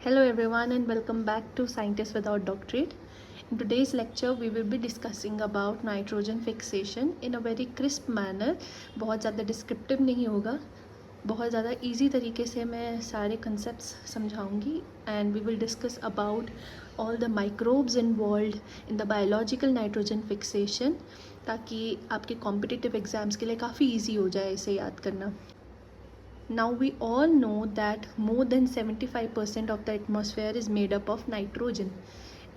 Hello everyone and welcome back to Scientists Without Doctorate. In today's lecture we will be discussing about nitrogen fixation in a very crisp manner. बहुत ज़्यादा descriptive नहीं होगा, बहुत ज़्यादा easy तरीके से मैं सारे concepts समझाऊंगी and we will discuss about all the microbes involved in the biological nitrogen fixation ताकि आपके competitive exams के लिए काफ़ी easy हो जाए इसे याद करना. Now we all know that more than 75% of the atmosphere is made up of nitrogen.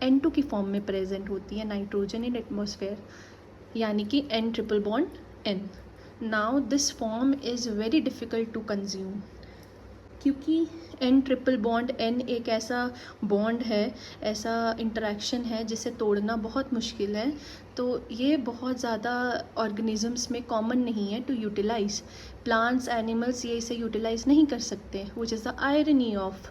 N2 की फॉर्म में प्रेजेंट होती है नाइट्रोजन इन एटमॉस्फेयर, यानी कि N triple bond N. Now this form is very difficult to consume क्योंकि N triple bond N एक ऐसा bond है, ऐसा इंटरेक्शन है जिसे तोड़ना बहुत मुश्किल है. तो ये बहुत ज़्यादा ऑर्गेनिजम्स में कॉमन नहीं है टू यूटिलाइज. प्लांट्स एनिमल्स ये इसे यूटिलाइज नहीं कर सकते, which is the irony of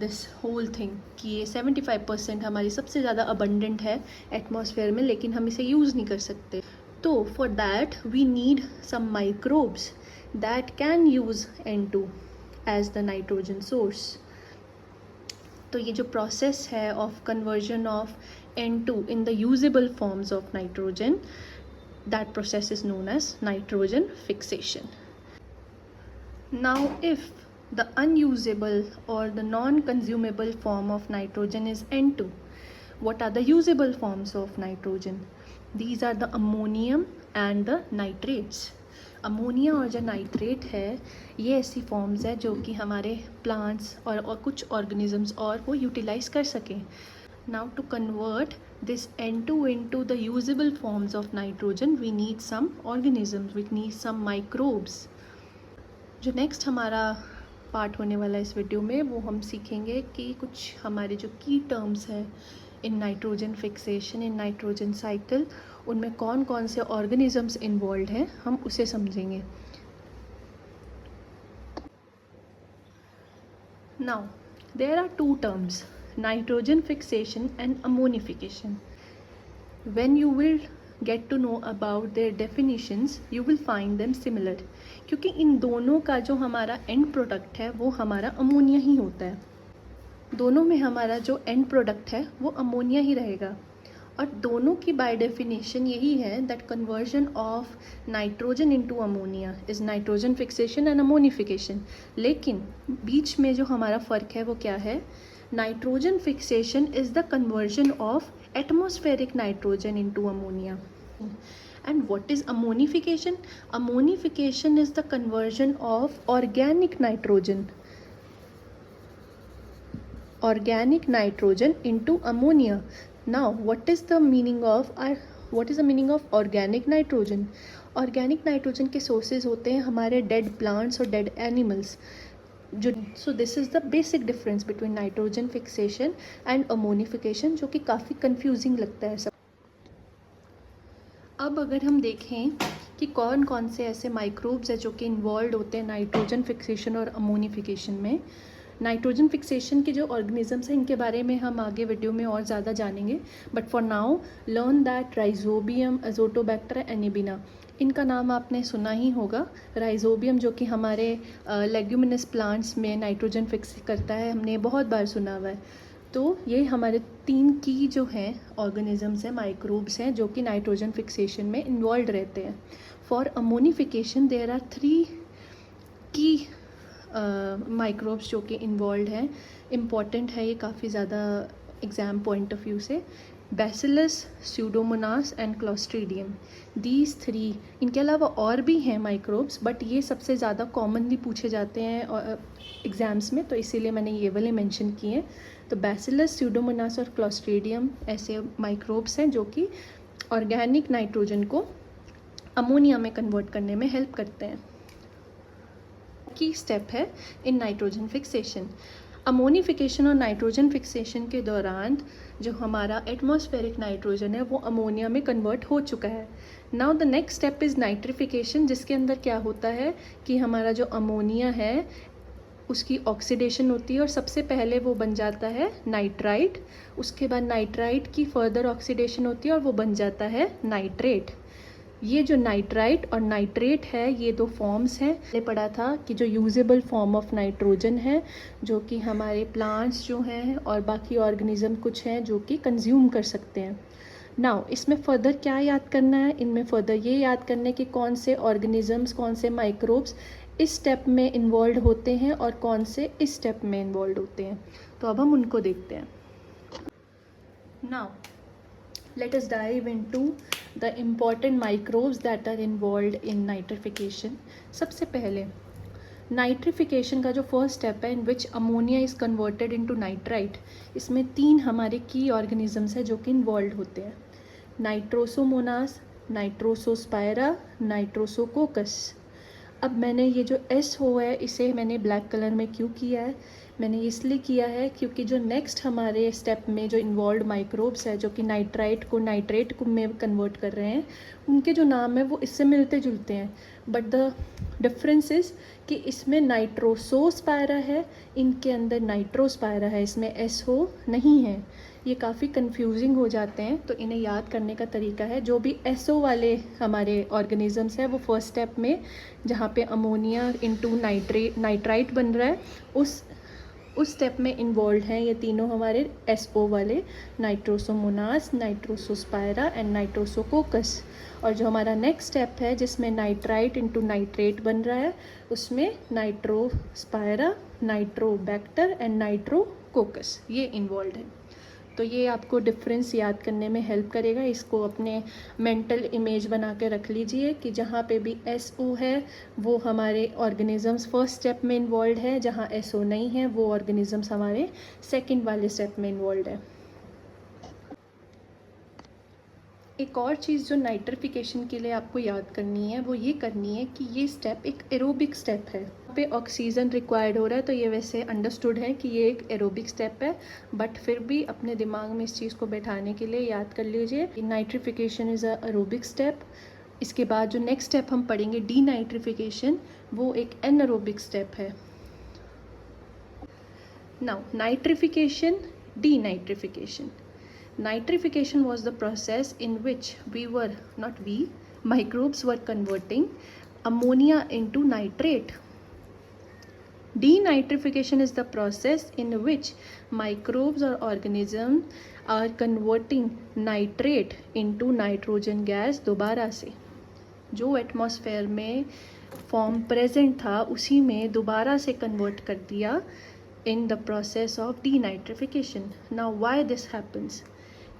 this whole thing कि ये 75% हमारी सबसे ज़्यादा अबंडेंट है एटमॉस्फेयर में, लेकिन हम इसे यूज़ नहीं कर सकते. तो for that we need some microbes that can use N2 as the nitrogen source. तो ये जो प्रोसेस है of conversion of N2 in the usable forms of nitrogen, that process is known as nitrogen fixation. Now if the unusable or the non-consumable form of nitrogen is N2, what are the usable forms of nitrogen? These are the ammonium and the nitrates. Ammonia और जो nitrate है ये ऐसी forms है जो कि हमारे plants और कुछ ऑर्गेनिजम्स और वो यूटिलाइज कर सकें. Now to convert this N2 into the usable forms of nitrogen we need some organisms, we need some microbes. जो नेक्स्ट हमारा पार्ट होने वाला है इस वीडियो में वो हम सीखेंगे कि कुछ हमारे जो की टर्म्स है इन nitrogen fixation, in nitrogen cycle, उनमें कौन कौन से ऑर्गेनिजम्स इन्वॉल्व हैं हम उसे समझेंगे. Now there are two terms, nitrogen fixation and ammonification. When you will get to know about their definitions you will find them similar, क्योंकि इन दोनों का जो हमारा एंड प्रोडक्ट है वो हमारा अमोनिया ही होता है. दोनों में हमारा जो एंड प्रोडक्ट है वो अमोनिया ही रहेगा और दोनों की बाय डेफिनेशन यही है that conversion of nitrogen into ammonia is nitrogen fixation and ammonification. लेकिन बीच में जो हमारा फ़र्क है वो क्या है? Nitrogen fixation is the conversion of atmospheric nitrogen into ammonia. And what is ammonification? Ammonification is the conversion of organic nitrogen into ammonia. Now what is the meaning of organic nitrogen? Organic nitrogen के sources होते हैं हमारे dead plants और dead animals. So this is the basic difference between nitrogen fixation and ammonification, जो कि काफ़ी confusing लगता है सब. अब अगर हम देखें कि कौन कौन से ऐसे माइक्रोब्स हैं जो कि इन्वॉल्व होते हैं नाइट्रोजन फिक्सेशन और अमोनिफिकेशन में. नाइट्रोजन फिक्सेशन के जो ऑर्गेनिजम्स हैं इनके बारे में हम आगे वीडियो में और ज़्यादा जानेंगे, but for now learn that Rhizobium, Azotobacter, Anabaena, इनका नाम आपने सुना ही होगा. राइजोबियम जो कि हमारे लेग्यूमिनस प्लांट्स में नाइट्रोजन फिक्स करता है, हमने बहुत बार सुना हुआ है. तो ये हमारे 3 की जो हैं ऑर्गेनिजम्स हैं, माइक्रोब्स हैं जो कि नाइट्रोजन फिक्सेशन में इन्वॉल्व रहते हैं. फॉर अमोनिफिकेशन देयर आर 3 की माइक्रोब्स जो कि इन्वॉल्व हैं. इम्पॉर्टेंट है ये काफ़ी ज़्यादा एग्ज़ाम पॉइंट ऑफ व्यू से. Bacillus, Pseudomonas and clostridium, these 3. इनके अलावा और भी हैं माइक्रोब्स बट ये सबसे ज़्यादा कॉमनली पूछे जाते हैं एग्ज़ाम्स में, तो इसीलिए मैंने ये वाले मेंशन किए हैं. तो बैसिलस, स्यूडोमोनास और क्लोस्ट्रीडियम ऐसे माइक्रोब्स हैं जो कि ऑर्गेनिक नाइट्रोजन को अमोनिया में कन्वर्ट करने में हेल्प करते हैं. की स्टेप है इन नाइट्रोजन फिक्सेशन. अमोनिफिकेशन और नाइट्रोजन फिक्सेशन के दौरान जो हमारा एटमॉस्फेरिक नाइट्रोजन है वो अमोनिया में कन्वर्ट हो चुका है. Now the next step is nitrification, जिसके अंदर क्या होता है कि हमारा जो अमोनिया है उसकी ऑक्सीडेशन होती है और सबसे पहले वो बन जाता है नाइट्राइट. उसके बाद नाइट्राइट की फर्दर ऑक्सीडेशन होती है और वो बन जाता है नाइट्रेट. ये जो नाइट्राइट और नाइट्रेट है, ये दो फॉर्म्स हैं। मैंने पढ़ा था कि जो यूजेबल फॉर्म ऑफ नाइट्रोजन है, जो कि हमारे प्लांट्स जो हैं और बाकी ऑर्गेनिज्म कुछ हैं जो कि कंज्यूम कर सकते हैं। नाउ इसमें फर्दर क्या याद करना है, इनमें फर्दर ये याद करना है कि कौन से ऑर्गेनिजम्स, कौन से माइक्रोब्स इस स्टेप में इन्वॉल्व होते हैं और कौन से इस स्टेप में इन्वॉल्व होते हैं। तो अब हम उनको देखते हैं। Now let us dive into the important microbes that are involved in nitrification. सबसे पहले नाइट्रिफिकेशन का जो फर्स्ट स्टेप है, in which ammonia is converted into nitrite, इसमें 3 हमारे की ऑर्गेनिजम्स हैं जो कि इन्वॉल्व होते हैं। Nitrosomonas, Nitrosospira, Nitrosococcus. अब मैंने ये जो SO है इसे मैंने ब्लैक कलर में क्यों किया है? मैंने इसलिए किया है क्योंकि जो नेक्स्ट हमारे स्टेप में जो इन्वॉल्व माइक्रोब्स है जो कि नाइट्राइट को नाइट्रेट को में कन्वर्ट कर रहे हैं, उनके जो नाम है वो इससे मिलते जुलते हैं, बट द डिफरेंस इज़ कि इसमें नाइट्रोसोस्पायरा है, इनके अंदर नाइट्रोस्पायरा है, इसमें SO नहीं है। ये काफ़ी कंफ्यूजिंग हो जाते हैं, तो इन्हें याद करने का तरीका है, जो भी SO वाले हमारे ऑर्गेनिजम्स हैं वो फर्स्ट स्टेप में जहाँ पे अमोनिया इंटू नाइट्राइट बन रहा है उस स्टेप में इन्वॉल्व हैं ये तीनों हमारे SO वाले, नाइट्रोसोमोनास, नाइट्रोसोस्पायरा एंड नाइट्रोसोकोकस। और जो हमारा नेक्स्ट स्टेप है जिसमें नाइट्राइट इंटू नाइट्रेट बन रहा है, उसमें नाइट्रोस्पायरा, नाइट्रोबैक्टर एंड नाइट्रोकोकस ये इन्वॉल्व है। तो ये आपको डिफरेंस याद करने में हेल्प करेगा। इसको अपने मेंटल इमेज बना के रख लीजिए कि जहाँ पे भी SO है वो हमारे ऑर्गेनिजम्स फर्स्ट स्टेप में इन्वॉल्व है, जहाँ SO नहीं है वो ऑर्गेनिजम्स हमारे सेकंड वाले स्टेप में इन्वॉल्व है। एक और चीज़ जो नाइट्रिफिकेशन के लिए आपको याद करनी है वो ये करनी है कि ये स्टेप एक एरोबिक स्टेप है। यहाँ पे ऑक्सीजन रिक्वायर्ड हो रहा है, तो ये वैसे अंडरस्टूड है कि ये एक एरोबिक स्टेप है, बट फिर भी अपने दिमाग में इस चीज़ को बैठाने के लिए याद कर लीजिए कि nitrification is a aerobic step. इसके बाद जो नेक्स्ट स्टेप हम पढ़ेंगे डीनाइट्रिफिकेशन, वो एक एनारोबिक स्टेप है। Now nitrification, denitrification. Nitrification was the process in which microbes were converting ammonia into nitrate. Denitrification is the process in which microbes or organisms are converting nitrate into nitrogen gas दोबारा से। जो atmosphere में form present था उसी में दोबारा से convert कर दिया in the process of denitrification. Now why this happens?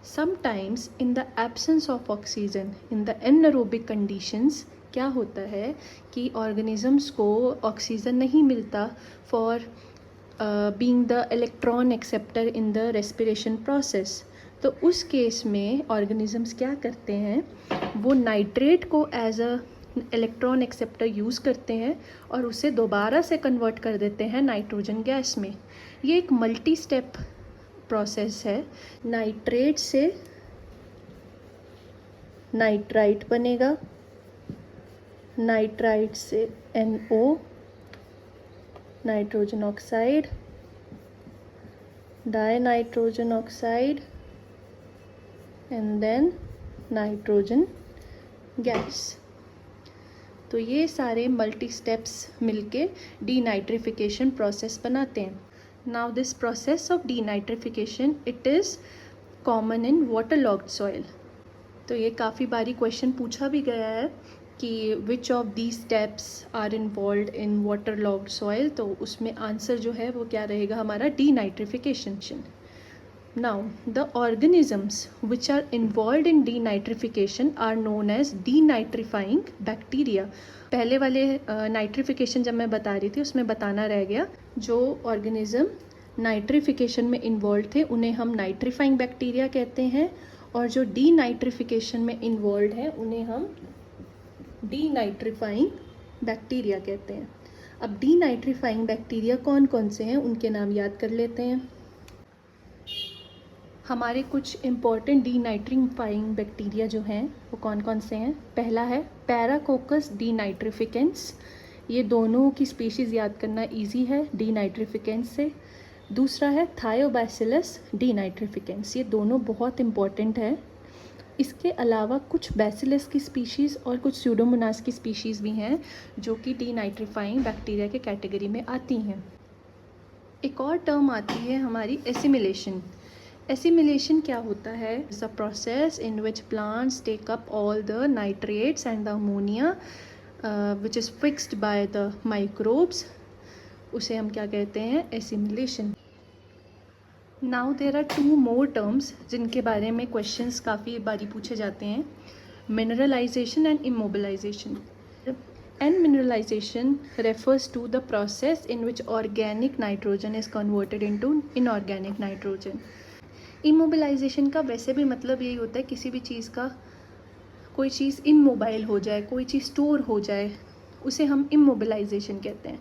Sometimes in the absence of oxygen, in the anaerobic conditions, क्या होता है कि ऑर्गेनिजम्स को ऑक्सीजन नहीं मिलता for being the electron acceptor in the respiration process. तो उस केस में ऑर्गेनिजम्स क्या करते हैं, वो नाइट्रेट को as a electron acceptor use करते हैं और उसे दोबारा से कन्वर्ट कर देते हैं नाइट्रोजन गैस में। ये एक मल्टी स्टेप प्रोसेस है। नाइट्रेट से नाइट्राइट बनेगा, नाइट्राइट से NO, nitrogen oxide, dinitrogen oxide and then nitrogen gas. तो ये सारे मल्टी स्टेप्स मिलके डीनाइट्रिफिकेशन प्रोसेस बनाते हैं। Now this process of denitrification it is common in waterlogged soil. तो ये काफ़ी बारी क्वेश्चन पूछा भी गया है कि which of these steps are involve in waterlogged soil, तो उसमें आंसर जो है वो क्या रहेगा हमारा, denitrification. Now, the organisms which are involved in denitrification are known as denitrifying bacteria. पहले वाले नाइट्रिफिकेशन जब मैं बता रही थी उसमें बताना रह गया, जो ऑर्गेनिज्म नाइट्रिफिकेशन में इन्वॉल्व थे उन्हें हम नाइट्रिफाइंग बैक्टीरिया कहते हैं, और जो डीनाइट्रिफिकेशन में इन्वॉल्व हैं उन्हें हम डीनाइट्रिफाइंग बैक्टीरिया कहते हैं। अब डीनाइट्रिफाइंग बैक्टीरिया कौन कौन से हैं उनके नाम याद कर लेते हैं। हमारे कुछ इम्पॉर्टेंट डीनाइट्रिफाइंग बैक्टीरिया जो हैं वो कौन कौन से हैं। पहला है पैराकोकस डीनाइट्रिफिकेंस, ये दोनों की स्पीशीज़ याद करना इजी है डीनाइट्रिफिकेंस से। दूसरा है थायोबैसिलस डीनाइट्रिफिकेंस, ये दोनों बहुत इम्पॉर्टेंट है। इसके अलावा कुछ बैसिलस की स्पीशीज़ और कुछ स्यूडोमोनास की स्पीशीज़ भी हैं जो कि डीनाइट्रीफाइंग बैक्टीरिया के कैटेगरी में आती हैं। एक और टर्म आती है हमारी एसिमिलेशन। एसिमिलेशन क्या होता है? It's a process in which plants take up all the nitrates and the ammonia which is fixed by the microbes. उसे हम क्या कहते हैं? Assimilation. Now there are two more terms जिनके बारे में क्वेश्चंस काफ़ी बारी पूछे जाते हैं, mineralization and immobilization. And mineralization refers to the process in which organic nitrogen is converted into inorganic nitrogen. Immobilization का वैसे भी मतलब यही होता है किसी भी चीज़ का, कोई चीज़ इमोबाइल हो जाए, कोई चीज़ स्टोर हो जाए, उसे हम इमोबिलाइजेशन कहते हैं.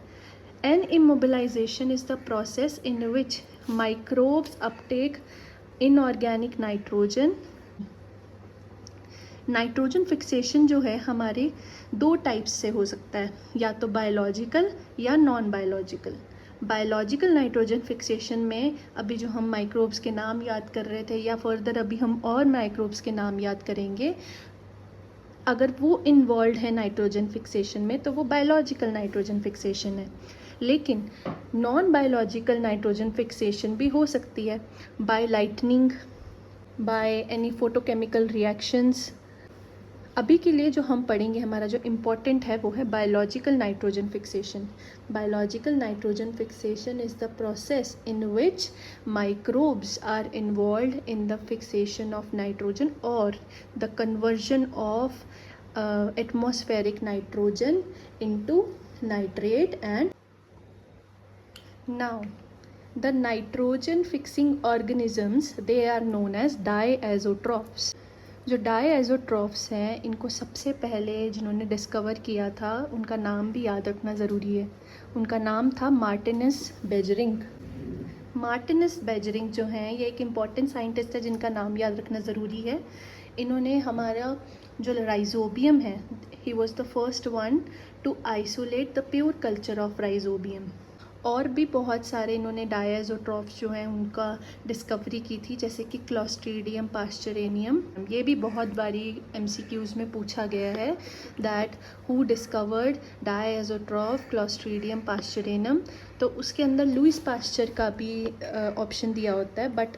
And immobilization is the process in which microbes uptake inorganic nitrogen. Nitrogen fixation जो है हमारे दो टाइप्स से हो सकता है, या तो बायोलॉजिकल या non biological. Biological nitrogen fixation में अभी जो हम माइक्रोब्स के नाम याद कर रहे थे, या फर्दर अभी हम और माइक्रोब्स के नाम याद करेंगे, अगर वो इन्वॉल्व है नाइट्रोजन फिक्सेशन में तो वो बायोलॉजिकल नाइट्रोजन फिक्सेशन है. लेकिन नॉन बायोलॉजिकल नाइट्रोजन फिक्सेशन भी हो सकती है by lightning, by any photochemical reactions. अभी के लिए जो हम पढ़ेंगे, हमारा जो इम्पॉर्टेंट है वो है biological nitrogen fixation. Biological nitrogen fixation is the process in which microbes are involve in the fixation of nitrogen और the conversion of atmospheric nitrogen into nitrate. And now the nitrogen fixing organisms, they are known as diazotrophs. जो डायएज़ोट्रॉफ्स हैं, इनको सबसे पहले जिन्होंने discover किया था उनका नाम भी याद रखना ज़रूरी है. उनका नाम था मार्टिनस बेजरिंग. मार्टिनस बेजरिंग जो हैं ये एक इम्पॉर्टेंट साइंटिस्ट है जिनका नाम याद रखना ज़रूरी है. इन्होंने हमारा जो राइजोबियम है, he was the first one two isolate the pure culture of rhizobium. और भी बहुत सारे इन्होंने डायएज़ोट्रॉफ्स जो हैं उनका डिस्कवरी की थी, जैसे कि क्लॉस्ट्रीडियम पास्चरेनियम. ये भी बहुत बारी एमसीक्यूज़ में पूछा गया है दैट हु डिस्कवर्ड डायएज़ोट्रॉफ क्लॉस्ट्रीडियम पास्चरेनियम. तो उसके अंदर लुइस पास्चर का भी ऑप्शन दिया होता है, बट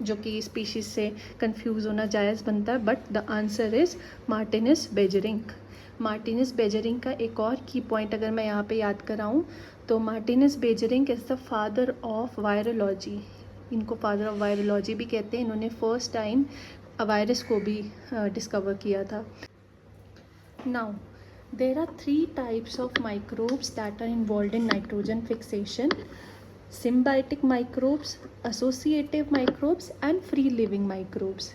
जो कि स्पीशीज़ से कंफ्यूज होना जायज़ बनता है. But the answer is Martinez Beijerinck. Martinez Beijerinck का एक और की पॉइंट अगर मैं यहाँ पे याद कराऊँ तो Martinez Beijerinck is the father of virology. इनको फादर ऑफ वायरोलॉजी भी कहते हैं. इन्होंने फर्स्ट टाइम वायरस को भी डिस्कवर किया था. Now there are 3 types of microbes that are involve in nitrogen fixation: symbiotic microbes, associative microbes and free living microbes.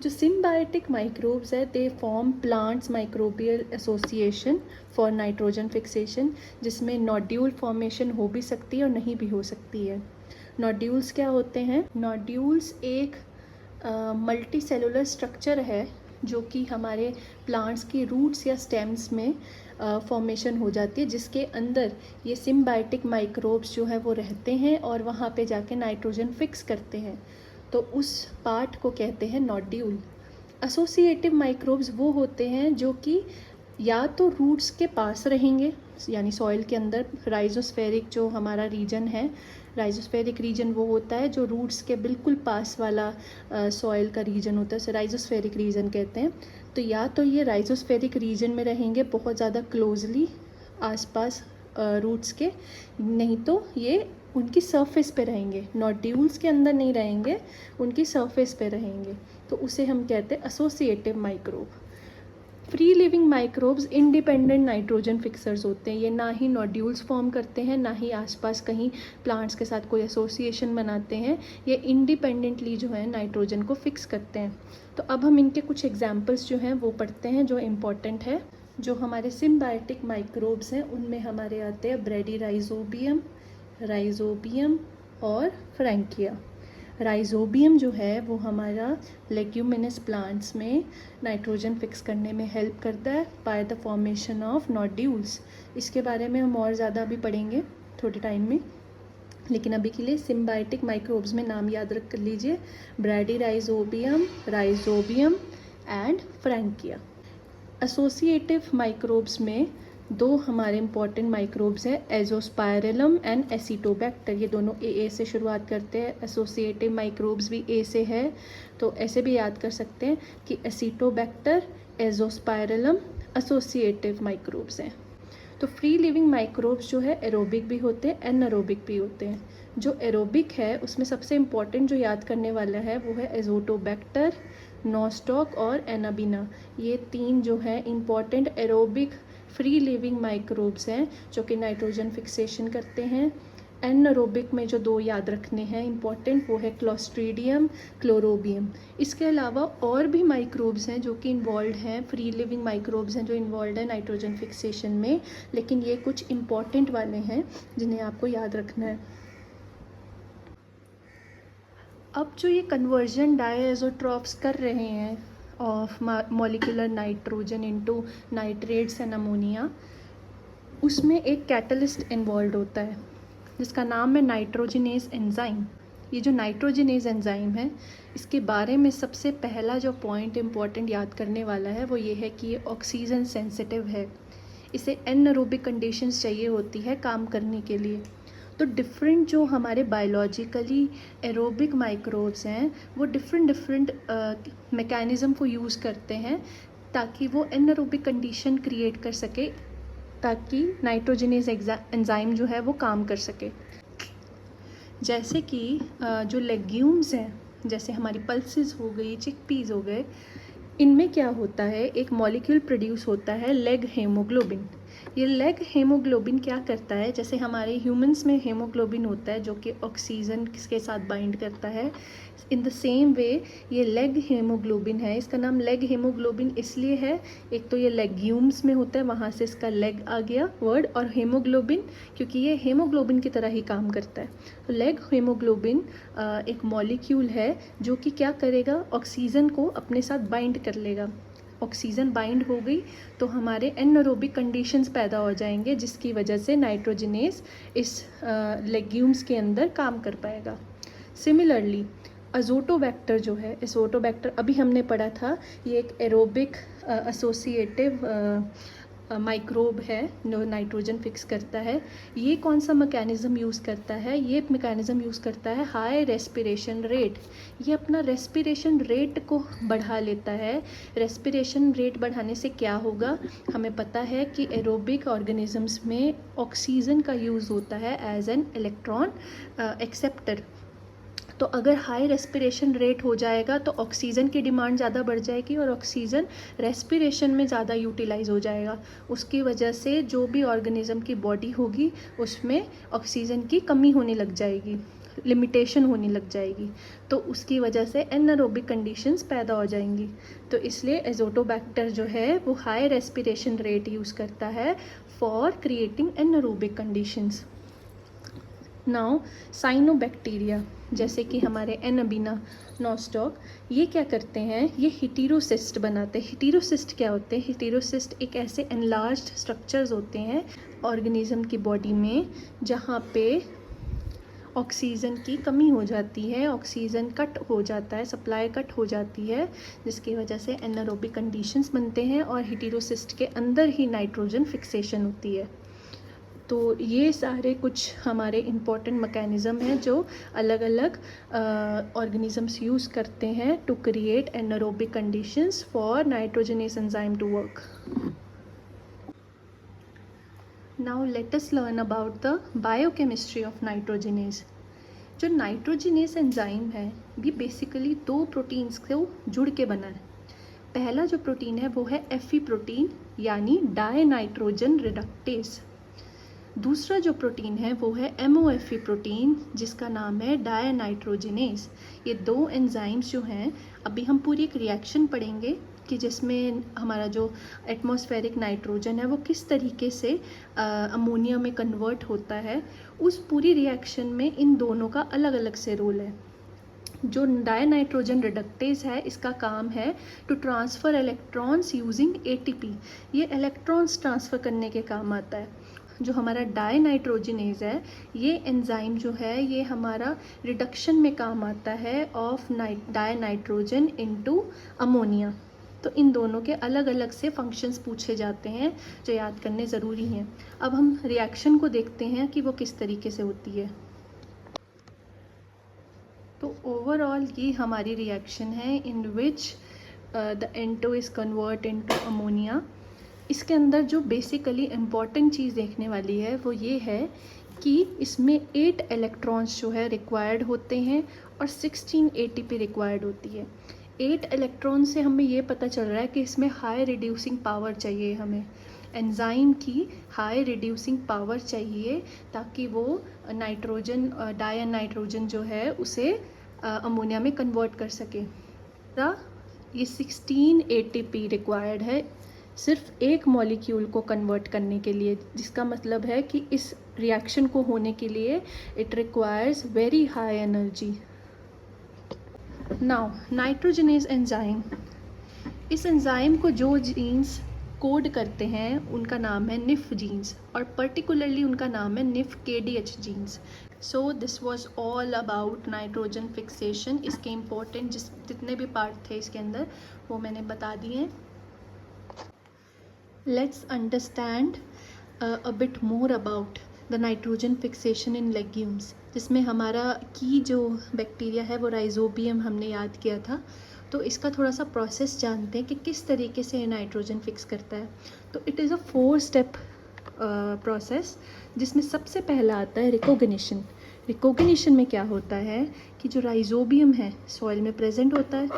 जो symbiotic microbes है, they form plants microbial association for nitrogen fixation, जिसमें nodule formation हो भी सकती है और नहीं भी हो सकती है. नोड्यूल्स क्या होते हैं? नोड्यूल्स एक मल्टी सेलुलर स्ट्रक्चर है जो कि हमारे प्लांट्स की रूट्स या स्टेम्स में फॉर्मेशन हो जाती है, जिसके अंदर ये सिम्बायोटिक माइक्रोब्स जो है वो रहते हैं और वहाँ पे जाके नाइट्रोजन फिक्स करते हैं. तो उस पार्ट को कहते हैं नोड्यूल. एसोसिएटिव माइक्रोब्स वो होते हैं जो कि या तो रूट्स के पास रहेंगे, यानी सॉइल के अंदर. राइजोस्फेरिक जो हमारा रीजन है, राइजोस्फेरिक रीजन वो होता है जो रूट्स के बिल्कुल पास वाला सॉइल का रीजन होता है, उसे राइजोस्फेरिक रीजन कहते हैं. तो या तो ये राइजोस्फेरिक रीजन में रहेंगे बहुत ज़्यादा क्लोजली आसपास रूट्स के, नहीं तो ये उनकी सरफेस पे रहेंगे. नोड्यूल्स के अंदर नहीं रहेंगे, उनकी सरफेस पे रहेंगे. तो उसे हम कहते हैं associative microbe. Free living microbes independent nitrogen fixers होते हैं. ये ना ही नोड्यूल्स फॉर्म करते हैं, ना ही आसपास कहीं प्लांट्स के साथ कोई एसोसिएशन बनाते हैं. ये इंडिपेंडेंटली जो है नाइट्रोजन को फिक्स करते हैं. तो अब हम इनके कुछ एग्जांपल्स जो हैं वो पढ़ते हैं जो इम्पॉर्टेंट है. जो हमारे सिम्बायोटिक माइक्रोब्स हैं उनमें हमारे आते हैं ब्रेडीराइजोबियम, राइजोबियम और फ्रैंकिया. राइजोबियम जो है वो हमारा लेग्यूमिनस प्लांट्स में नाइट्रोजन फिक्स करने में हेल्प करता है by the formation of nodules. इसके बारे में हम और ज़्यादा भी पढ़ेंगे थोड़े टाइम में, लेकिन अभी के लिए सिम्बायोटिक माइक्रोब्स में नाम याद रख लीजिए: Bradyrhizobium, Rhizobium, and Frankia. Associative microbes में दो हमारे इम्पॉर्टेंट माइक्रोब्स हैं, एजोस्पाइरलम एंड एसिटोबैक्टर। ये दोनों ए से शुरुआत करते हैं। एसोसिएटिव माइक्रोब्स भी ए से है, तो ऐसे भी याद कर सकते हैं कि एसिटोबैक्टर, एजोस्पाइरलम एसोसिएटिव माइक्रोब्स हैं। तो फ्री लिविंग माइक्रोब्स जो है एरोबिक भी होते हैं, एनारोबिक भी होते हैं। जो एरोबिक है उसमें सबसे इम्पॉर्टेंट जो याद करने वाला है वो है एजोटोबैक्टर, नॉस्टॉक और एनाबिना। ये तीन जो है important aerobic free living microbes हैं जो कि नाइट्रोजन फिक्सेशन करते हैं। एनारोबिक में जो दो याद रखने हैं इम्पॉर्टेंट, वो है क्लोस्ट्रीडियम, क्लोरोबियम। इसके अलावा और भी माइक्रोब्स हैं जो कि इन्वॉल्व हैं, फ्री लिविंग माइक्रोब्स हैं जो इन्वॉल्व है नाइट्रोजन फिक्सेशन में, लेकिन ये कुछ इम्पॉर्टेंट वाले हैं जिन्हें आपको याद रखना है। अब जो ये कन्वर्जन डायएज़ोट्रॉप्स कर रहे हैं of molecular nitrogen into nitrates and ammonia, उसमें एक कैटलिस्ट इन्वॉल्व होता है जिसका नाम है नाइट्रोजिनेज एंजाइम। ये जो नाइट्रोजिनेज एंजाइम है, इसके बारे में सबसे पहला जो पॉइंट इम्पॉर्टेंट याद करने वाला है वो ये है कि ये ऑक्सीजन सेंसिटिव है। इसे एनारोबिक कंडीशंस चाहिए होती है काम करने के लिए। तो डिफरेंट जो हमारे बायोलॉजिकली एरोबिक माइक्रोब्स हैं वो डिफरेंट मैकेनिज़्म को यूज़ करते हैं ताकि वो एनारोबिक कंडीशन क्रिएट कर सके, ताकि नाइट्रोजिनेज एंजाइम जो है वो काम कर सके। जैसे कि जो लेग्यूम्स हैं, जैसे हमारी पल्सेस हो गई, चिकपीस हो गए, इनमें क्या होता है, एक मॉलिक्यूल प्रोड्यूस होता है लेग हेमोग्लोबिन। ये लेग हेमोग्लोबिन क्या करता है, जैसे हमारे ह्यूमंस में हेमोग्लोबिन होता है जो कि ऑक्सीजन के साथ बाइंड करता है, इन द सेम वे ये लेग हेमोग्लोबिन है। इसका नाम लेग हेमोग्लोबिन इसलिए है, एक तो ये लेग्यूम्स में होता है, वहाँ से इसका लेग आ गया वर्ड, और हेमोग्लोबिन क्योंकि ये हेमोग्लोबिन की तरह ही काम करता है। तो लेग हेमोग्लोबिन एक मॉलिक्यूल है जो कि क्या करेगा, ऑक्सीजन को अपने साथ बाइंड कर लेगा। ऑक्सीजन बाइंड हो गई तो हमारे एनारोबिक कंडीशंस पैदा हो जाएंगे, जिसकी वजह से नाइट्रोजिनेज इस लेग्यूम्स के अंदर काम कर पाएगा। सिमिलरली अजोटोबैक्टर जो है, एजोटोबैक्टर अभी हमने पढ़ा था, ये एक एरोबिक एसोसिएटिव माइक्रोब है जो नाइट्रोजन फिक्स करता है। ये कौन सा मैकेनिज़्म यूज़ करता है, ये मैकेनिज़्म यूज़ करता है हाई रेस्पिरेशन रेट। ये अपना रेस्पिरेशन रेट को बढ़ा लेता है। रेस्पिरेशन रेट बढ़ाने से क्या होगा, हमें पता है कि एरोबिक ऑर्गेनिजम्स में ऑक्सीजन का यूज़ होता है एज एन इलेक्ट्रॉन एक्सेप्टर। तो अगर हाई रेस्पिरेशन रेट हो जाएगा तो ऑक्सीजन की डिमांड ज़्यादा बढ़ जाएगी और ऑक्सीजन रेस्पिरेशन में ज़्यादा यूटिलाइज हो जाएगा। उसकी वजह से जो भी ऑर्गेनिज्म की बॉडी होगी उसमें ऑक्सीजन की कमी होने लग जाएगी, लिमिटेशन होने लग जाएगी, तो उसकी वजह से एनारोबिक कंडीशंस पैदा हो जाएंगी। तो इसलिए एजोटोबैक्टर जो है वो हाई रेस्पिरेशन रेट यूज़ करता है for creating anaerobic conditions. Now cyanobacteria, जैसे कि हमारे एनाबिना, नॉस्टॉक, ये क्या करते हैं, ये हिटेरोसिस्ट बनाते हैं। हिटेरोसिस्ट क्या होते हैं, हिटेरोसिस्ट एक ऐसे एनलार्ज्ड स्ट्रक्चर्स होते हैं ऑर्गेनिज्म की बॉडी में जहाँ पे ऑक्सीजन की कमी हो जाती है, ऑक्सीजन कट हो जाता है, सप्लाई कट हो जाती है, जिसकी वजह से एनारोबिक कंडीशंस बनते हैं और हिटेरोसिस्ट के अंदर ही नाइट्रोजन फिक्सेशन होती है। तो ये सारे कुछ हमारे इम्पॉर्टेंट मैकेनिज़्म हैं जो अलग अलग ऑर्गेनिजम्स यूज़ करते हैं to create anaerobic conditions for nitrogenase enzyme to work. Now let us learn about the biochemistry of nitrogenase. जो नाइट्रोजनेस एंजाइम है ये बेसिकली दो प्रोटीन्स को जुड़ के बना है। पहला जो प्रोटीन है वो है एफी प्रोटीन यानी डाई नाइट्रोजन रिडक्टेस। दूसरा जो प्रोटीन है वो है एमओएफई प्रोटीन जिसका नाम है डाई नाइट्रोजनेस। ये दो एंजाइम्स जो हैं, अभी हम पूरी एक रिएक्शन पढ़ेंगे कि जिसमें हमारा जो एटमॉस्फेरिक नाइट्रोजन है वो किस तरीके से अमोनिया में कन्वर्ट होता है। उस पूरी रिएक्शन में इन दोनों का अलग अलग से रोल है। जो डाई नाइट्रोजन रिडक्टेज है इसका काम है to transfer electrons using ATP. ये इलेक्ट्रॉन्स ट्रांसफ़र करने के काम आता है। जो हमारा डाई नाइट्रोजनेज है ये एंजाइम जो है ये हमारा रिडक्शन में काम आता है of die nitrogen into ammonia. तो इन दोनों के अलग अलग से फंक्शंस पूछे जाते हैं जो याद करने ज़रूरी हैं। अब हम रिएक्शन को देखते हैं कि वो किस तरीके से होती है। तो ओवरऑल ये हमारी रिएक्शन है in which the N2 is convert into ammonia. इसके अंदर जो बेसिकली इम्पॉर्टेंट चीज़ देखने वाली है वो ये है कि इसमें 8 इलेक्ट्रॉन्स जो है रिक्वायर्ड होते हैं और 16 ATP रिक्वायर्ड होती है। 8 इलेक्ट्रॉन से हमें ये पता चल रहा है कि इसमें हाई रिड्यूसिंग पावर चाहिए, हमें एंजाइम की हाई रिड्यूसिंग पावर चाहिए ताकि वो नाइट्रोजन डाई नाइट्रोजन जो है उसे अमोनिया में कन्वर्ट कर सके। ये 16 ATP रिक्वायर्ड है सिर्फ एक मॉलिक्यूल को कन्वर्ट करने के लिए, जिसका मतलब है कि इस रिएक्शन को होने के लिए it requires very high energy. Now nitrogenase enzyme, इस एंजाइम को जो जीन्स कोड करते हैं उनका नाम है निफ जीन्स और पर्टिकुलरली उनका नाम है nif KDH genes. So this was all about nitrogen fixation. इसके इम्पोर्टेंट जितने भी पार्ट थे इसके अंदर वो मैंने बता दिए हैं। Let's understand a bit more about the nitrogen fixation in legumes, जिसमें हमारा की जो बैक्टीरिया है वो राइजोबियम हमने याद किया था। तो इसका थोड़ा सा प्रोसेस जानते हैं कि किस तरीके से नाइट्रोजन फिक्स करता है। तो it is a 4 step process, जिसमें सबसे पहला आता है रिकॉग्निशन। रिकॉग्निशन में क्या होता है कि जो राइजोबियम है सॉइल में प्रेजेंट होता है,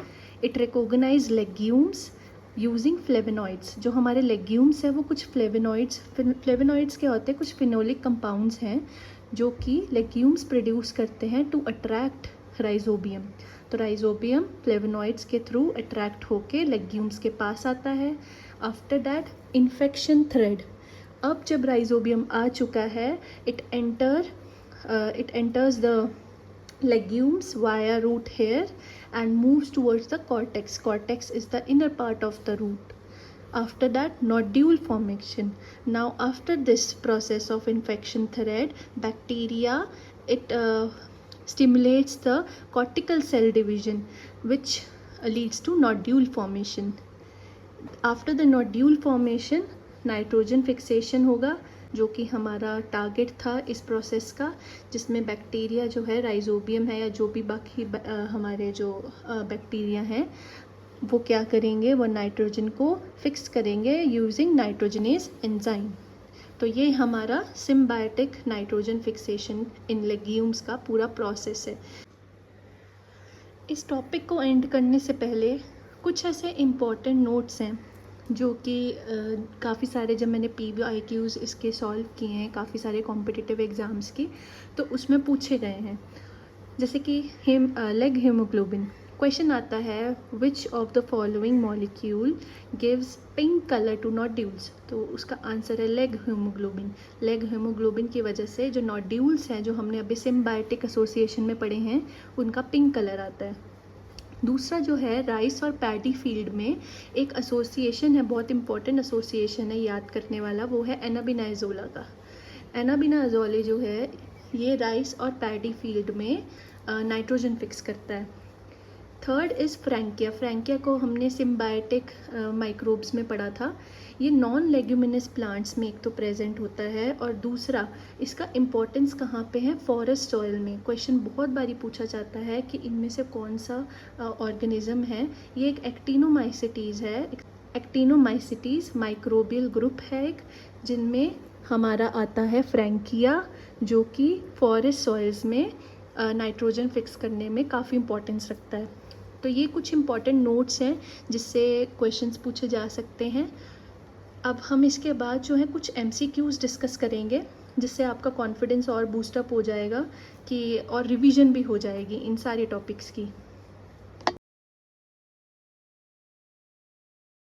it recognize legumes using flavonoids. जो हमारे लेग्यूम्स हैं वो कुछ फ्लेवेनॉइड्स क्या होते हैं, कुछ फिनोलिक कंपाउंड्स हैं जो कि लेग्यूम्स प्रोड्यूस करते हैं टू अट्रैक्ट राइजोबियम। तो राइजोबियम फ्लेवेनॉइड्स के थ्रू अट्रैक्ट होके लेग्यूम्स के पास आता है। आफ्टर दैट इन्फेक्शन थ्रेड, अब जब राइजोबियम आ चुका है it enters the legumes via root hair and moves towards the cortex. Cortex is the inner part of the root. After that, nodule formation. Now after this process of infection thread, bacteria it stimulates the cortical cell division which leads to nodule formation. After the nodule formation, nitrogen fixation होगा जो कि हमारा target था इस process का, जिसमें bacteria जो है राइजोबियम है या जो भी बाकी हमारे जो बैक्टीरिया हैं वो क्या करेंगे, वो नाइट्रोजन को फिक्स करेंगे यूजिंग नाइट्रोजनेज एंजाइम। तो ये हमारा सिम्बायोटिक नाइट्रोजन फिक्सेशन इन लेग्यूम्स का पूरा प्रोसेस है। इस टॉपिक को एंड करने से पहले कुछ ऐसे इम्पॉर्टेंट नोट्स हैं जो कि काफ़ी सारे जब मैंने PBIQs इसके सॉल्व किए हैं काफ़ी सारे कॉम्पिटिटिव एग्ज़ाम्स की, तो उसमें पूछे गए हैं। जैसे कि लेग हीमोग्लोबिन क्वेश्चन आता है, which of the following molecule gives pink colour to nodules. तो उसका आंसर है लेग हीमोग्लोबिन। लेग हीमोग्लोबिन की वजह से जो नोड्यूल्स हैं जो हमने अभी सिम्बायोटिक एसोसिएशन में पढ़े हैं उनका पिंक कलर आता है। दूसरा जो है राइस और पैडी फील्ड में एक एसोसिएशन है, बहुत इंपॉर्टेंट एसोसिएशन है याद करने वाला, वो है एनाबिनाजोला का। एनाबिनाजोले जो है ये राइस और पैडी फील्ड में नाइट्रोजन फिक्स करता है। Third is Frankia. फ्रैंकिया को हमने सिम्बायोटिक माइक्रोब्स में पढ़ा था। ये नॉन लेग्यूमिनस प्लांट्स में एक तो प्रेजेंट होता है और दूसरा इसका इम्पोर्टेंस कहाँ पे है, फॉरेस्ट सॉइल में। क्वेश्चन बहुत बारी पूछा जाता है कि इनमें से कौन सा ऑर्गेनिज्म है। ये एक एक्टिनोमाइसिटीज़ है। एक्टिनोमाइसिटीज़ माइक्रोबियल ग्रुप है एक, जिनमें हमारा आता है फ्रैंकिया जो कि फॉरेस्ट सॉइल्स में नाइट्रोजन फिक्स करने में काफ़ी इंपॉर्टेंस रखता है। तो ये कुछ इंपॉर्टेंट नोट्स हैं जिससे क्वेश्चंस पूछे जा सकते हैं। अब हम इसके बाद जो है कुछ MCQs डिस्कस करेंगे जिससे आपका कॉन्फिडेंस और बूस्टअप हो जाएगा कि और रिवीजन भी हो जाएगी इन सारे टॉपिक्स की।